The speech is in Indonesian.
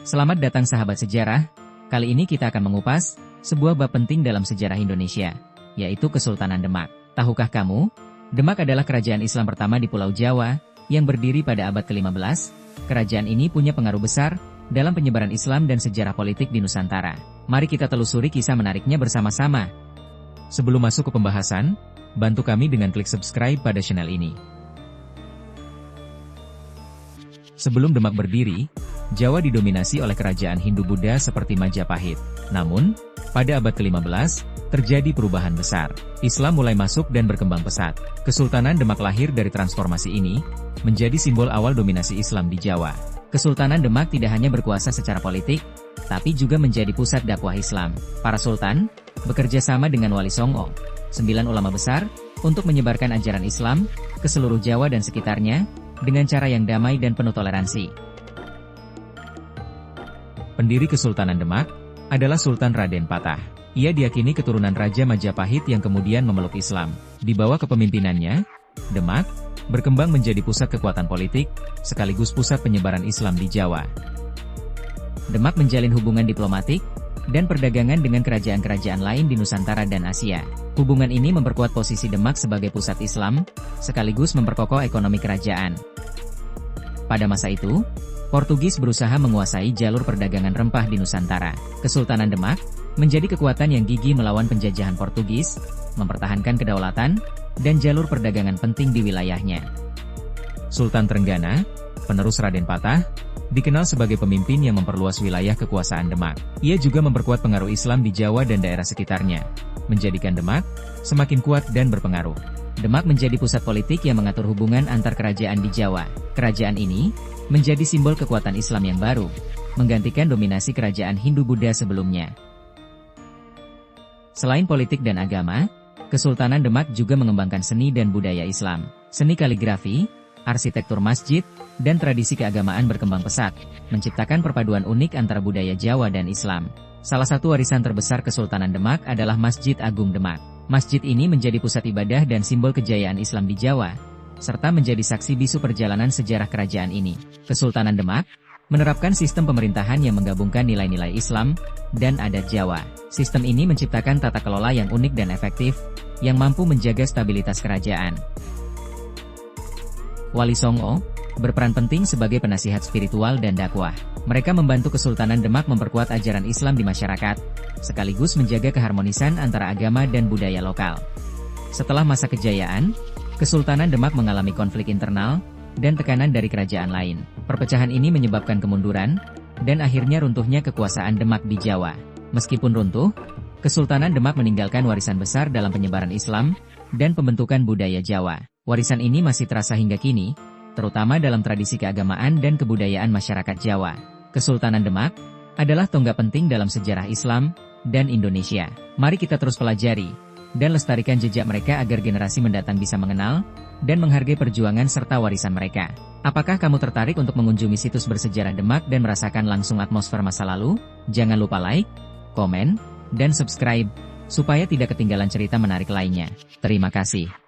Selamat datang sahabat sejarah, kali ini kita akan mengupas sebuah bab penting dalam sejarah Indonesia, yaitu Kesultanan Demak. Tahukah kamu, Demak adalah kerajaan Islam pertama di Pulau Jawa, yang berdiri pada abad ke-15. Kerajaan ini punya pengaruh besar dalam penyebaran Islam dan sejarah politik di Nusantara. Mari kita telusuri kisah menariknya bersama-sama. Sebelum masuk ke pembahasan, bantu kami dengan klik subscribe pada channel ini. Sebelum Demak berdiri, Jawa didominasi oleh kerajaan Hindu-Buddha seperti Majapahit. Namun, pada abad ke-15, terjadi perubahan besar. Islam mulai masuk dan berkembang pesat. Kesultanan Demak lahir dari transformasi ini, menjadi simbol awal dominasi Islam di Jawa. Kesultanan Demak tidak hanya berkuasa secara politik, tapi juga menjadi pusat dakwah Islam. Para sultan bekerja sama dengan Wali Songo, 9 ulama besar, untuk menyebarkan ajaran Islam ke seluruh Jawa dan sekitarnya, dengan cara yang damai dan penuh toleransi. Pendiri Kesultanan Demak adalah Sultan Raden Patah. Ia diyakini keturunan Raja Majapahit yang kemudian memeluk Islam. Di bawah kepemimpinannya, Demak berkembang menjadi pusat kekuatan politik, sekaligus pusat penyebaran Islam di Jawa. Demak menjalin hubungan diplomatik dan perdagangan dengan kerajaan-kerajaan lain di Nusantara dan Asia. Hubungan ini memperkuat posisi Demak sebagai pusat Islam, sekaligus memperkokoh ekonomi kerajaan. Pada masa itu, Portugis berusaha menguasai jalur perdagangan rempah di Nusantara. Kesultanan Demak menjadi kekuatan yang gigih melawan penjajahan Portugis, mempertahankan kedaulatan dan jalur perdagangan penting di wilayahnya. Sultan Trenggana, penerus Raden Patah, dikenal sebagai pemimpin yang memperluas wilayah kekuasaan Demak. Ia juga memperkuat pengaruh Islam di Jawa dan daerah sekitarnya, menjadikan Demak semakin kuat dan berpengaruh. Demak menjadi pusat politik yang mengatur hubungan antar kerajaan di Jawa. Kerajaan ini menjadi simbol kekuatan Islam yang baru, menggantikan dominasi kerajaan Hindu-Buddha sebelumnya. Selain politik dan agama, Kesultanan Demak juga mengembangkan seni dan budaya Islam. Seni kaligrafi, arsitektur masjid, dan tradisi keagamaan berkembang pesat, menciptakan perpaduan unik antara budaya Jawa dan Islam. Salah satu warisan terbesar Kesultanan Demak adalah Masjid Agung Demak. Masjid ini menjadi pusat ibadah dan simbol kejayaan Islam di Jawa, serta menjadi saksi bisu perjalanan sejarah kerajaan ini. Kesultanan Demak menerapkan sistem pemerintahan yang menggabungkan nilai-nilai Islam dan adat Jawa. Sistem ini menciptakan tata kelola yang unik dan efektif, yang mampu menjaga stabilitas kerajaan. Wali Songo berperan penting sebagai penasihat spiritual dan dakwah. Mereka membantu Kesultanan Demak memperkuat ajaran Islam di masyarakat, sekaligus menjaga keharmonisan antara agama dan budaya lokal. Setelah masa kejayaan, Kesultanan Demak mengalami konflik internal dan tekanan dari kerajaan lain. Perpecahan ini menyebabkan kemunduran, dan akhirnya runtuhnya kekuasaan Demak di Jawa. Meskipun runtuh, Kesultanan Demak meninggalkan warisan besar dalam penyebaran Islam dan pembentukan budaya Jawa. Warisan ini masih terasa hingga kini, terutama dalam tradisi keagamaan dan kebudayaan masyarakat Jawa. Kesultanan Demak adalah tonggak penting dalam sejarah Islam dan Indonesia. Mari kita terus pelajari dan lestarikan jejak mereka agar generasi mendatang bisa mengenal dan menghargai perjuangan serta warisan mereka. Apakah kamu tertarik untuk mengunjungi situs bersejarah Demak dan merasakan langsung atmosfer masa lalu? Jangan lupa like, komen, dan subscribe, supaya tidak ketinggalan cerita menarik lainnya. Terima kasih.